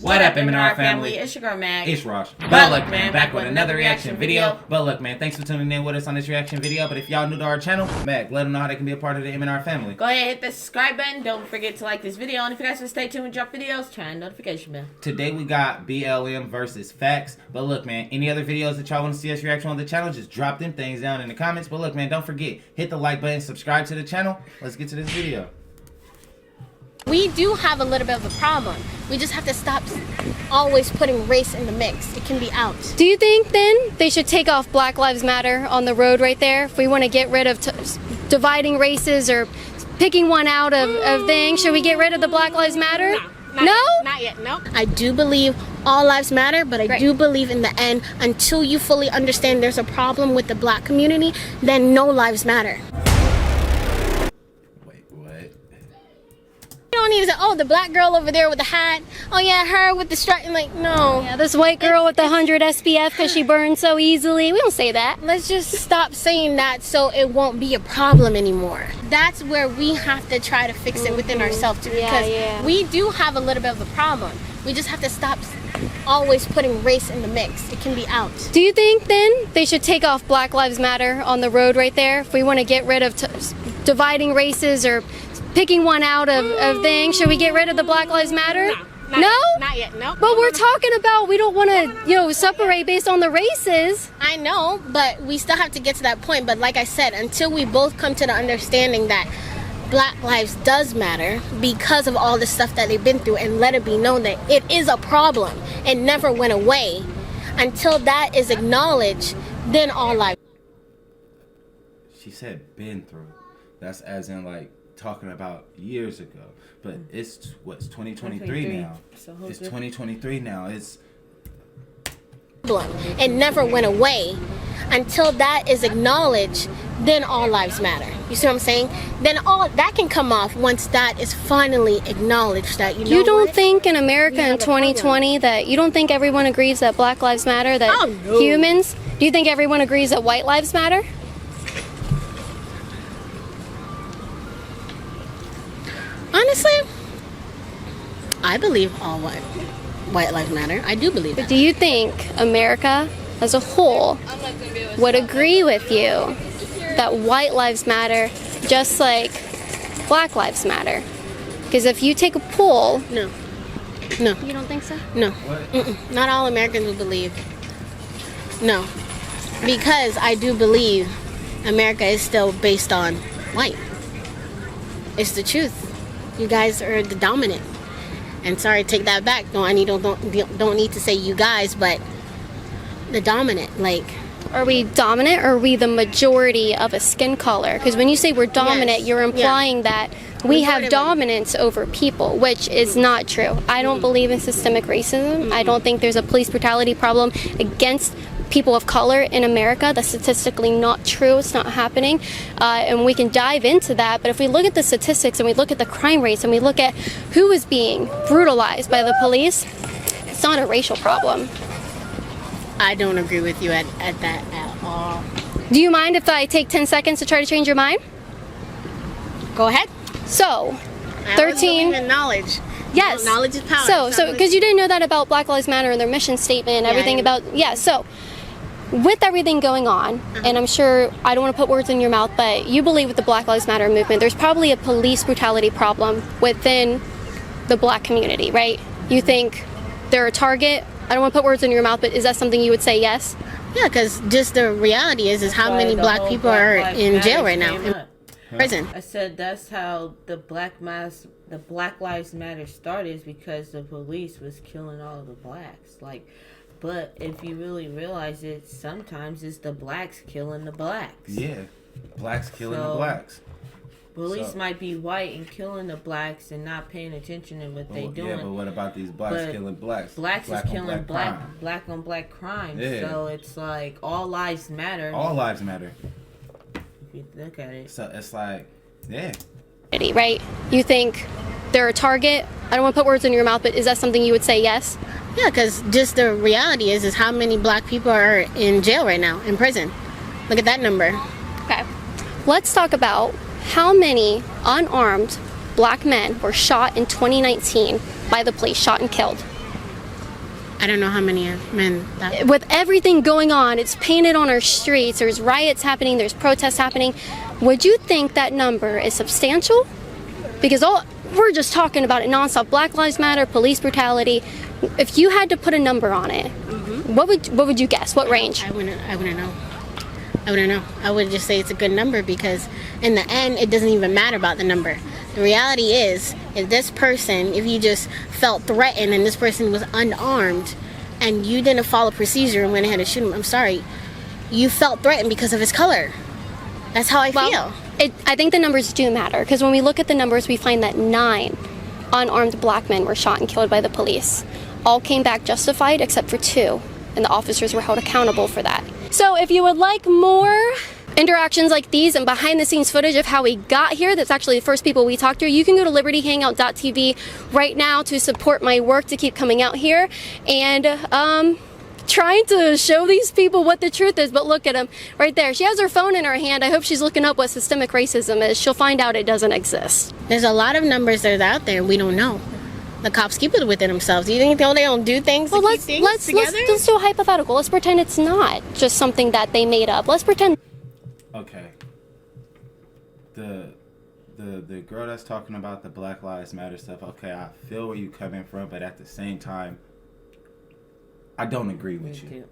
What up, M&R family? It's your girl Mag. It's Rosh. But look, man, back with another reaction video. But look, man, thanks for tuning in with us on this reaction video. But if y'all new to our channel, Mag, let them know how they can be a part of the M&R family. Go ahead, hit the subscribe button. Don't forget to like this video. And if you guys want to stay tuned and drop videos, turn on the notification bell. Today we got BLM versus Facts. But look, man, any other videos that y'all want to see us react on the channel, just drop them things down in the comments. But look, man, don't forget, hit the like button, subscribe to the channel. Let's get to this video. We do have a little bit of a problem. We just have to stop always putting race in the mix. It can be out. Do you think then they should take off Black Lives Matter on the road right there if we want to get rid of dividing races or picking one out of things? Should we get rid of the Black Lives Matter? No? Not yet, no. I do believe all lives matter, but I do believe in the end, until you fully understand there's a problem with the black community, then no lives matter. You don't need to say, oh, the black girl over there with the hat. Oh yeah, her with the stripe. Like, no. Yeah, this white girl with the 100 SPF because she burns so easily. We don't say that. Let's just stop saying that so it won't be a problem anymore. That's where we have to try to fix it within ourselves too, because we do have a little bit of a problem. We just have to stop always putting race in the mix. It can be out. Do you think then they should take off Black Lives Matter on the road right there if we want to get rid of dividing races or picking one out of things? Should we get rid of the Black Lives Matter? No? Not yet, no. But we're talking about we don't want to, separate based on the races. I know, but we still have to get to that point. But like I said, until we both come to the understanding that Black lives does matter because of all the stuff that they've been through, and let it be known that it is a problem and never went away, until that is acknowledged, then all lives. She said been through. That's as in like talking about years ago, but it's what's 2023 now. It's 2023 now. It's and never went away, until that is acknowledged, then all lives matter. You see what I'm saying? Then all that can come off once that is finally acknowledged. That you don't think in America in 2020 that you don't think everyone agrees that Black lives matter, that humans, do you think everyone agrees that white lives matter? Honestly, I believe all white lives matter. I do believe that. Do you think America as a whole would agree with you that white lives matter just like Black lives matter? Because if you take a poll... No. You don't think so? No. Not all Americans will believe. No. Because I do believe America is still based on white. It's the truth. You guys are the dominant, and sorry, take that back. Don't need to say you guys, but the dominant. Like, are we dominant, or are we the majority of a skin color? Because when you say we're dominant, you're implying that we have dominance over people, which is not true. I don't believe in systemic racism. I don't think there's a police brutality problem against people of color in America. That's statistically not true. It's not happening. And we can dive into that. But if we look at the statistics and we look at the crime rates and we look at who is being brutalized by the police, it's not a racial problem. I don't agree with you at that at all. Do you mind if I take 10 seconds to try to change your mind? Go ahead. So, 13... in knowledge. Yes. Knowledge is power. So, because you didn't know that about Black Lives Matter and their mission statement and everything about... Yeah, so... With everything going on, and I'm sure I don't want to put words in your mouth, but you believe with the Black Lives Matter movement, there's probably a police brutality problem within the black community, right? You think they're a target? I don't want to put words in your mouth, but is that something you would say yes? Yeah, because just the reality is how many black people are in jail right now, in prison. I said that's how the Black Lives Matter started, is because the police was killing all of the blacks. Like, but if you really realize it, sometimes it's the blacks killing the blacks. Yeah, blacks killing the blacks. Police might be white and killing the blacks and not paying attention to what they doing. Yeah, but what about these blacks killing blacks? Blacks is killing black on black crime. Yeah. So it's like all lives matter. All lives matter. If you look at it. So it's like, yeah. Right? You think they're a target? I don't want to put words in your mouth, but is that something you would say yes? Yeah, because just the reality is how many black people are in jail right now, in prison. Look at that number. Okay. Let's talk about how many unarmed black men were shot in 2019 by the police, shot and killed. I don't know how many men that... With everything going on, it's painted on our streets, there's riots happening, there's protests happening. Would you think that number is substantial? Because we're just talking about it nonstop. Black Lives Matter, police brutality. If you had to put a number on it, what would you guess? What range? I wouldn't know. I wouldn't know. I would just say it's a good number, because in the end, it doesn't even matter about the number. The reality is, if you just felt threatened and this person was unarmed and you didn't follow procedure and went ahead and shoot him, I'm sorry, you felt threatened because of his color. That's how I feel. I think the numbers do matter, because when we look at the numbers, we find that 9 unarmed black men were shot and killed by the police. All came back justified except for 2, and the officers were held accountable for that. So if you would like more interactions like these and behind the scenes footage of how we got here, that's actually the first people we talked to, you can go to libertyhangout.tv right now to support my work to keep coming out here and trying to show these people what the truth is. But look at them right there. She has her phone in her hand. I hope she's looking up what systemic racism is. She'll find out it doesn't exist. There's a lot of numbers that are out there we don't know. The cops keep it within themselves. Do you think they don't do things to keep things together? Let's do a hypothetical. Let's pretend it's not just something that they made up. Let's pretend. Okay. The girl that's talking about the Black Lives Matter stuff, okay, I feel where you coming from, but at the same time, I don't agree with you.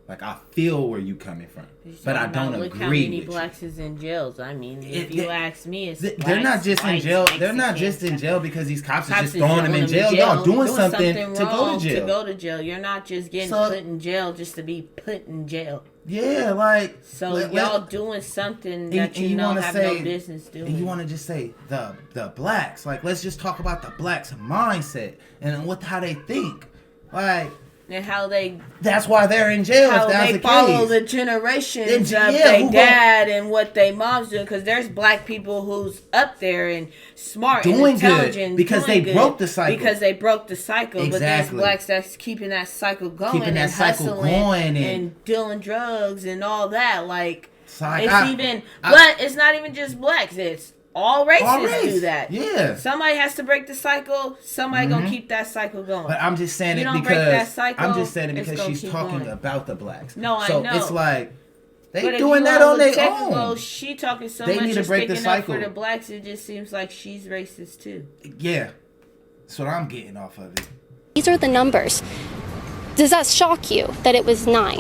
Like, I feel where you coming from, but I don't agree with you. Look how many blacks is in jails. I mean, if you ask me, it's they're not just in jail. They're not just in jail because these cops are just throwing them in jail. Y'all doing something to go to jail. To go to jail. You're not just getting put in jail just to be put in jail. Yeah, like... So y'all doing something that you know have no business doing. And you want to just say the blacks. Like, let's just talk about the blacks' mindset and how they think. Like... And how they... That's why they're in jail, if that's the case. How they follow the generations of their dad and what they moms doing. Because there's black people who's up there and smart and intelligent. Good because they broke the cycle. Because they broke the cycle. Exactly. But there's blacks that's keeping that cycle going. Keeping that cycle going. And dealing drugs and all that. Like, but it's not even just blacks. It's... All races do that. Yeah. Somebody has to break the cycle. Somebody gonna keep that cycle going. But I'm just saying it because she's talking about the blacks. No, I know. So it's like they doing that on their own. She talking so much and sticking up for the blacks. It just seems like she's racist too. Yeah, that's what I'm getting off of it. These are the numbers. Does that shock you that it was 9?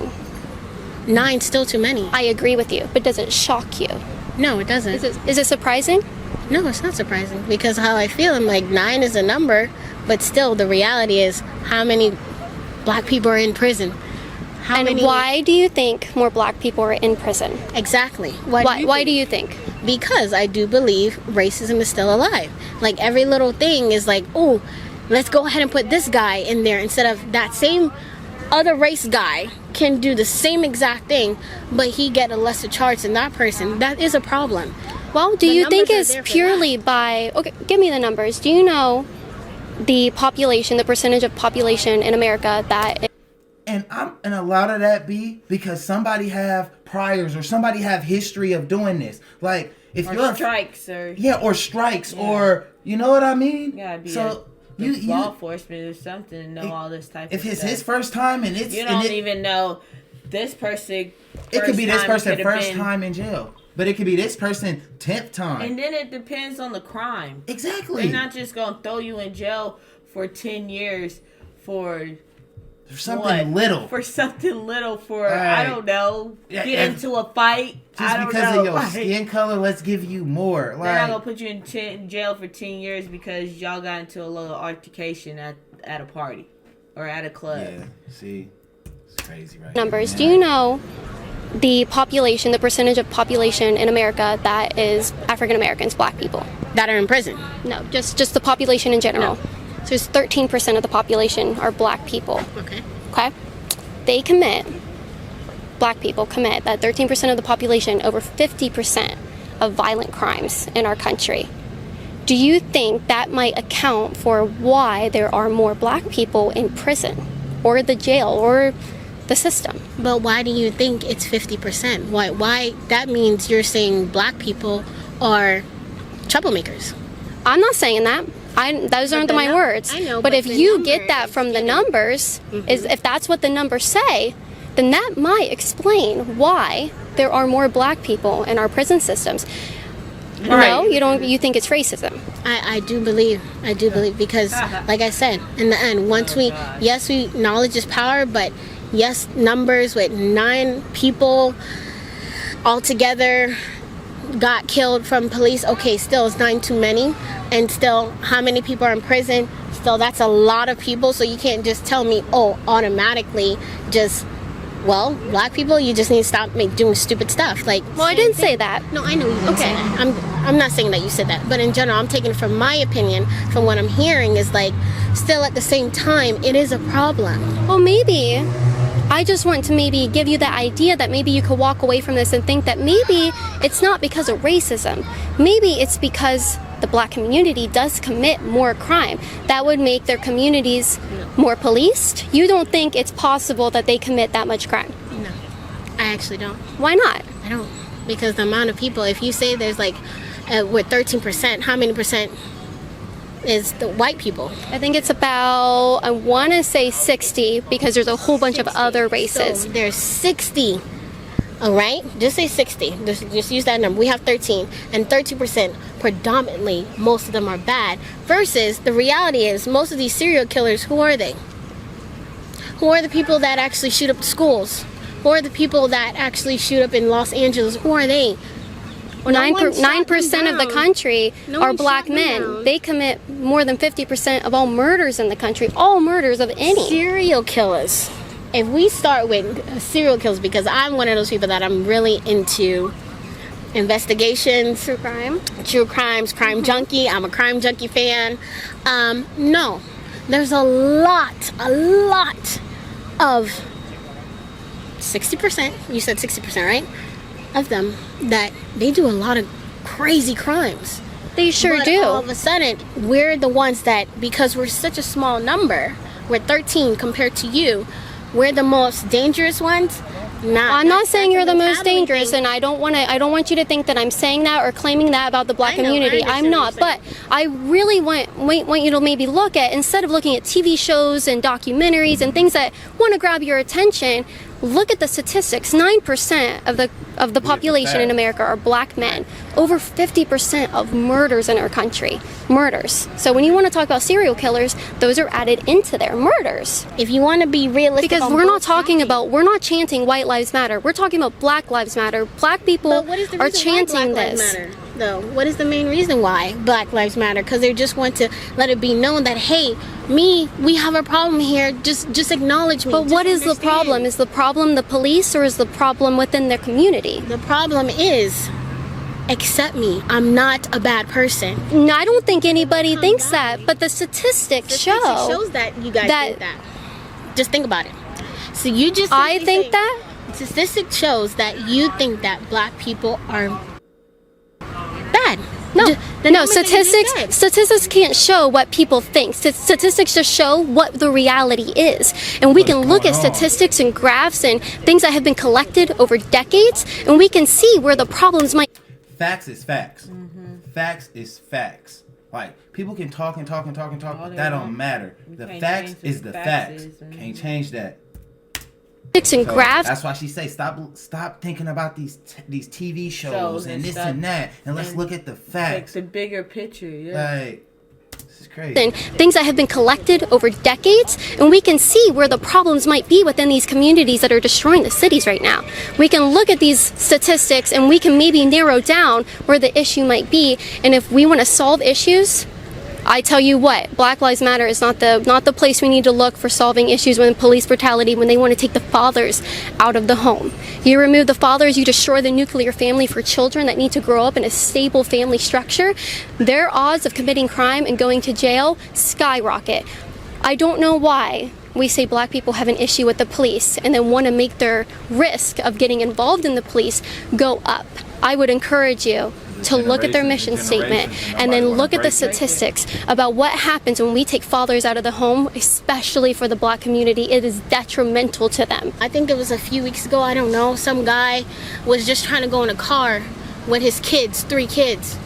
9's still too many. I agree with you, but does it shock you? No, it doesn't. Is it surprising? No, it's not surprising. Because how I feel, I'm like, 9 is a number, but still the reality is how many black people are in prison. Why do you think more black people are in prison? Exactly. Why do you think? Because I do believe racism is still alive. Like, every little thing is like, oh, let's go ahead and put this guy in there instead of that same other race guy can do the same exact thing, but he get a lesser charge than that person. That is a problem. Well, do you think it's purely by... Okay, give me the numbers. Do you know the population, the percentage of population in America that... And a lot of that be because somebody have priors or somebody have history of doing this. Like, if you're... strikes or... Yeah, or strikes or... You know what I mean? Yeah, law enforcement or something to know all this type of stuff. If it's his first time and it's... You don't even know this person... It could be this person first time in jail. But it could be this person 10th time. And then it depends on the crime. Exactly. They're not just going to throw you in jail for 10 years for something little. For something little for, I don't know, get into a fight. Just because of your skin color, let's give you more. They're not going to put you in jail for 10 years because y'all got into a little altercation at a party or at a club. Yeah, see? It's crazy, right? Numbers. Do you know the population, the percentage of population in America that is African Americans, black people? That are in prison? No, just the population in general. No. So it's 13% of the population are black people. Okay. Black people commit, that 13% of the population, over 50% of violent crimes in our country. Do you think that might account for why there are more black people in prison or the jail or the system? But why do you think it's 50%? Why? That means you're saying black people are troublemakers. I'm not saying that. Those aren't my words. I know, but if you get that numbers, from the numbers, if that's what the numbers say, then that might explain why there are more black people in our prison systems. Right. No, you don't. You think it's racism? I do believe because, like I said, in the end, once we knowledge is power, but yes, numbers with 9 people altogether got killed from police. Okay, still it's 9 too many, and still how many people are in prison? Still, that's a lot of people. So you can't just tell me, oh, automatically, just black people, you just need to stop doing stupid stuff. Like, well, I didn't say that. No, I know you didn't say that. I'm not saying that you said that, but in general, I'm taking it from my opinion, from what I'm hearing, is like, still at the same time, it is a problem. Well, maybe. I just want to maybe give you the idea that maybe you could walk away from this and think that maybe it's not because of racism. Maybe it's because the black community does commit more crime. That would make their communities more policed. You don't think it's possible that they commit that much crime? No, I actually don't. Why not? I don't. Because the amount of people, if you say there's like, with 13%, how many percent is the white people? I think it's about, I want to say 60, because there's a whole bunch of other races. So there's 60. All right, just say 60. Just use that number. We have 13, and 30% predominantly, most of them are bad. Versus the reality is, most of these serial killers, who are they? Who are the people that actually shoot up schools? Who are the people that actually shoot up in Los Angeles? Who are they? 9% of the country are black men. Down. They commit more than 50% of all murders in the country. All murders of any. Serial killers. If we start with serial killers, because I'm one of those people that I'm really into investigations, true crimes, crime junkie. I'm a crime junkie fan. No, there's a lot of 60%. You said 60%, right? Of them that they do a lot of crazy crimes. They sure do. All of a sudden, we're the ones that, because we're such a small number, we're 13 compared to you, we're the most dangerous ones. I'm not saying you're the most dangerous, and I don't want you to think that I'm saying that or claiming that about the black community. I'm not, but I really want you to maybe look at, instead of looking at TV shows and documentaries and things that want to grab your attention, look at the statistics. 9% of the population in America are black men. Over 50% of murders in our country. Murders. So when you want to talk about serial killers, those are added into their murders. If you want to be realistic, because we're not chanting white lives matter. We're talking about black lives matter. Black people are chanting this. Though, what is the main reason why Black Lives Matter? Because they just want to let it be known that, hey, we have a problem here. Just acknowledge me. But what is the problem? Is the problem the police, or is the problem within their community? The problem is, accept me. I'm not a bad person. No, I don't think anybody thinks that. But the statistics shows that you guys think that. Just think about it. So you just. I think that. Statistics shows that you think that black people are bad. No, statistics can't show what people think. Statistics just show what the reality is. And we can look at statistics and graphs and things that have been collected over decades, and we can see where the problems might. Facts is facts. Facts is facts. Like, people can talk, but that don't matter. The facts is the facts. Can't change that. And graphs. That's why she say stop thinking about these TV shows and this and that, and let's look at the facts. Like the bigger picture, yeah. Like, this is crazy. And things that have been collected over decades, and we can see where the problems might be within these communities that are destroying the cities right now. We can look at these statistics, and we can maybe narrow down where the issue might be. And if we want to solve issues, I tell you what, Black Lives Matter is not the place we need to look for solving issues with police brutality when they want to take the fathers out of the home. You remove the fathers, you destroy the nuclear family for children that need to grow up in a stable family structure. Their odds of committing crime and going to jail skyrocket. I don't know why we say black people have an issue with the police and then want to make their risk of getting involved in the police go up. I would encourage you to look at their mission statement and then look at the statistics about what happens when we take fathers out of the home, especially for the black community. It is detrimental to them. I think it was a few weeks ago, I don't know, some guy was just trying to go in a car with his kids, 3 kids.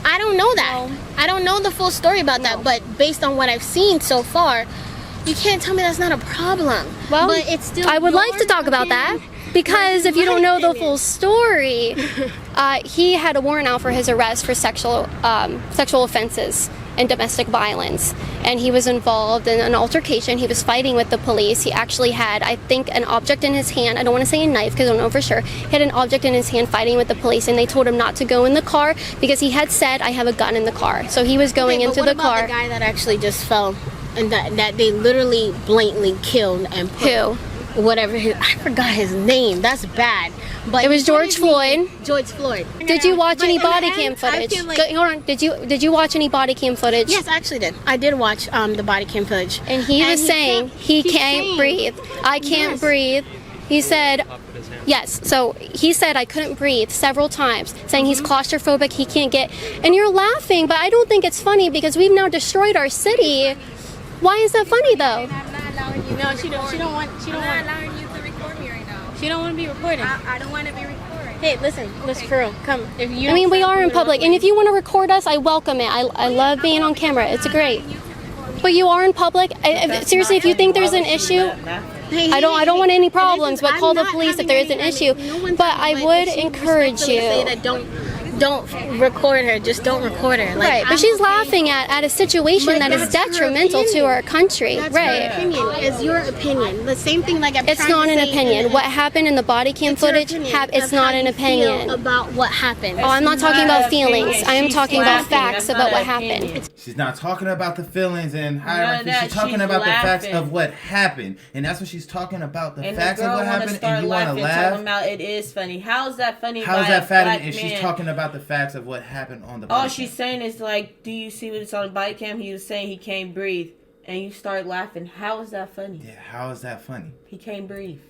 I don't know that. I don't know the full story about that, but based on what I've seen so far, you can't tell me that's not a problem. Well, but it's still I would like to talk about that. Because if you don't know the full story, he had a warrant out for his arrest for sexual offenses and domestic violence. And he was involved in an altercation. He was fighting with the police. He actually had, I think, an object in his hand. I don't want to say a knife because I don't know for sure. He had an object in his hand fighting with the police, and they told him not to go in the car because he had said, I have a gun in the car. So he was going into the car. What about the guy that actually just fell and that they literally blatantly killed and put... Who? Whatever I forgot his name. That's bad. But it was George Floyd. George Floyd. Did you watch any body cam footage? Like, hold on. Did you watch any body cam footage? Yes, I actually did. I did watch the body cam footage. And he was saying he can't breathe. I can't breathe. He said, yes. So he said I couldn't breathe several times, saying he's claustrophobic. He can't get. And you're laughing, but I don't think it's funny because we've now destroyed our city. Why is that funny though? No, she don't want allowing you to record me right now. She don't want to be recorded. I don't want to be recorded. Hey, listen, for real, come. If you I mean, we are in public, and if you want to record us, I welcome it. I love being on camera. It's great. But you are in public. Seriously, if you think there's an issue, I don't want any problems. But call the police if there is an issue. But I would encourage you. Don't record her. Just don't record her. Like, right, but she's laughing at a situation that is detrimental to our country. That's right. Her opinion. It's your opinion. The same thing. Like it's not an opinion. What happened in the body cam footage? It's not an opinion about what happened. Oh, I'm not talking about feelings. I am talking about facts about what happened. She's not talking about the feelings and how she's talking about the facts of what happened, and that's what she's talking about. The facts of what happened, and you want to laugh. Talking about it is funny. How is that funny? How is that funny? And she's talking about the facts of what happened on the body all she's saying is like, do you see what's on the body cam? He was saying he can't breathe, and you start laughing. How is that funny? Yeah, how is that funny? He can't breathe.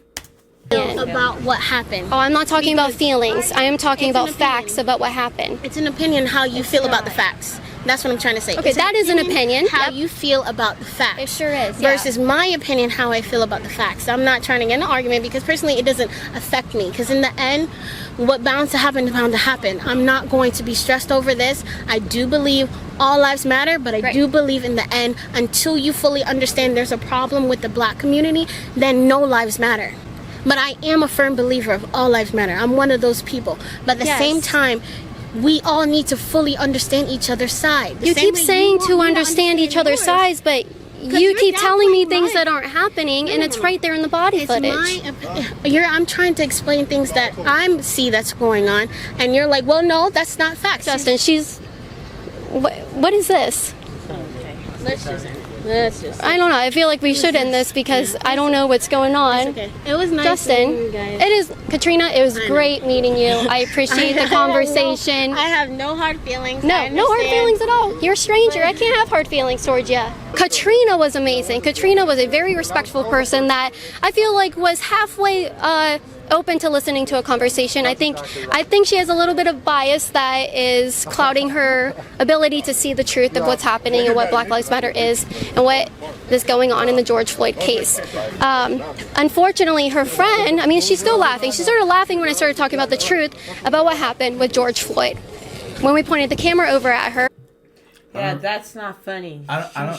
About what happened. Oh, I'm not talking about feelings. I am talking about facts about what happened. It's an opinion how you feel about the facts. That's what I'm trying to say. Okay, that is an opinion. How you feel about the facts. It sure is. Versus my opinion, how I feel about the facts. I'm not trying to get in an argument because personally it doesn't affect me. Because in the end, what bound to happen is bound to happen. I'm not going to be stressed over this. I do believe all lives matter, but I do believe in the end, until you fully understand there's a problem with the black community, then no lives matter. But I am a firm believer of all lives matter. I'm one of those people. But at the same time, we all need to fully understand each other's side. You keep saying to understand each other's sides, but you keep telling me things that aren't happening, and it's right there in the body footage. I'm trying to explain things that I see that's going on, and you're like, well, no, that's not facts. Justin, what is this? Let's just I don't know. I feel like we should end this because I don't know what's going on. Okay. It was nice Justin, meeting you guys. it is, Katrina, it was great meeting you. I appreciate the conversation. I have no hard feelings. No hard feelings at all. You're a stranger. I can't have hard feelings towards you. Katrina was amazing. Katrina was a very respectful person that I feel like was halfway open to listening to a conversation. I think she has a little bit of bias that is clouding her ability to see the truth of what's happening and what Black Lives Matter is and what is going on in the George Floyd case. Unfortunately, her friend, I mean, she's still laughing. She started laughing when I started talking about the truth about what happened with George Floyd. When we pointed the camera over at her. Yeah, that's not funny. I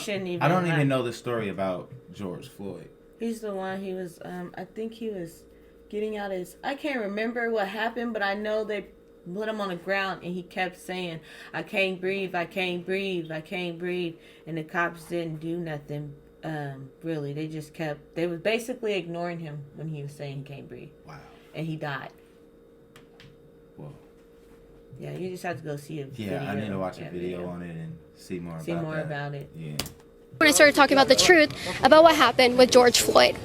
don't even know the story about George Floyd. He's the one. He was. I think he was getting out his. I can't remember what happened, but I know they put him on the ground and he kept saying, "I can't breathe. I can't breathe. I can't breathe." And the cops didn't do nothing. Really, they just kept. They was basically ignoring him when he was saying he can't breathe. Wow. And he died. Whoa. Yeah, you just have to go see a video. Yeah, I need to watch a video on it and see more about it. Yeah. When I started talking about the truth about what happened with George Floyd.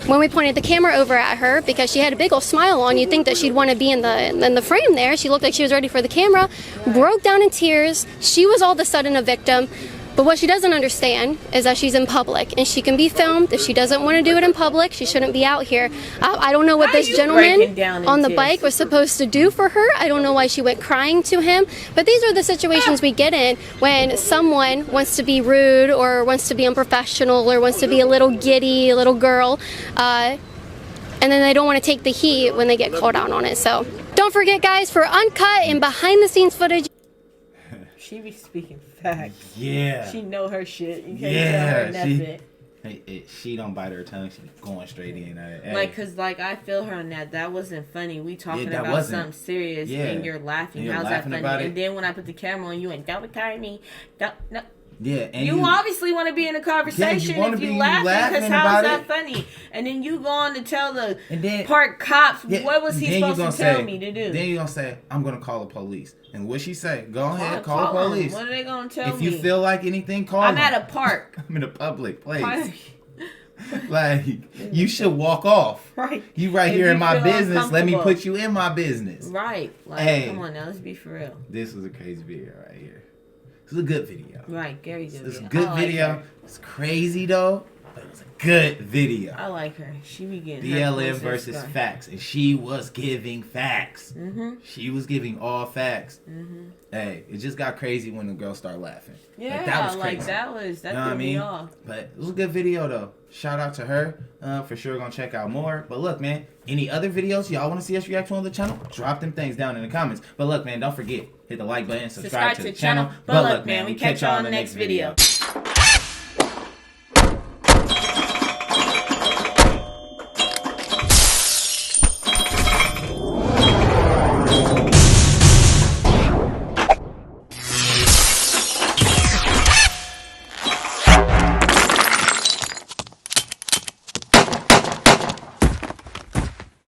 When we pointed the camera over at her, because she had a big old smile on, you'd think that she'd want to be in the frame there. She looked like she was ready for the camera, broke down in tears. She was all of a sudden a victim. But what she doesn't understand is that she's in public and she can be filmed. If she doesn't want to do it in public, she shouldn't be out here. I don't know what this gentleman on the bike was supposed to do for her. I don't know why she went crying to him. But these are the situations we get in when someone wants to be rude or wants to be unprofessional or wants to be a little giddy, a little girl. And then they don't want to take the heat when they get called out on it. So don't forget, guys, for uncut and behind the scenes footage. She be speaking facts. Yeah. She know her shit. You can't tell her nothing. She don't bite her tongue. She going straight in. Hey. Like, cause like I feel her on that. That wasn't funny. We talking about something serious, and you're laughing. And you're How's laughing that funny? and then when I put the camera on you and don't retire me, don't. Yeah, and you obviously want to be in a conversation if you laughing, because how's that funny? And then you go on to tell the park cops what was he supposed to tell me to do. Then you're going to say, I'm going to call the police. And what she say? Go ahead, call the police. What are they going to tell me? If you feel like anything, call I'm them. at a park. I'm in a public place. Like, you should walk off. Right. You right here in my business. Let me put you in my business. Right. Like, come on now. Let's be for real. This was a crazy video right here. This was a good video. Right, very good. It's a good video. It's crazy though, but it was a good video. I like her. She be getting BLM versus facts, and she was giving facts. Mm-hmm. She was giving all facts. Mm-hmm. Hey, it just got crazy when the girls start laughing. Yeah, like, that was crazy. That threw me off. But it was a good video though. Shout out to her. For sure gonna check out more. But look, man, any other videos y'all want to see us react to on the channel? Drop them things down in the comments. But look, man, don't forget, hit the like button, subscribe to the channel. But look, man, we catch y'all on the next video.